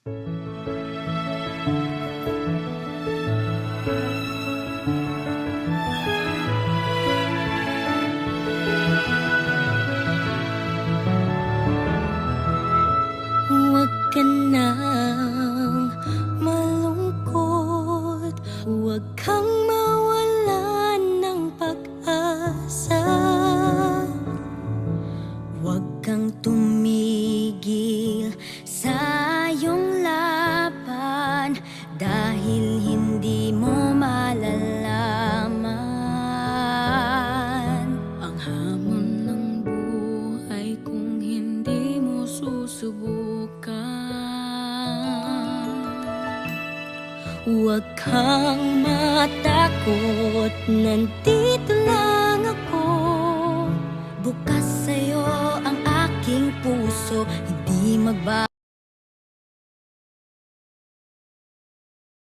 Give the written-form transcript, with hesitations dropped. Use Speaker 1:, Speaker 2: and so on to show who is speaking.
Speaker 1: Huwag ka nang malungkot, huwag kang mawalan ng pag-asa. Huwag kang tumigil sa iyong laban, dahil hindi mo malalaman ang hamon ng buhay kung hindi mo susubukan. Huwag kang matakot, nandito lang ako. Bukas sa'yo ang aking puso, hindi magbabago.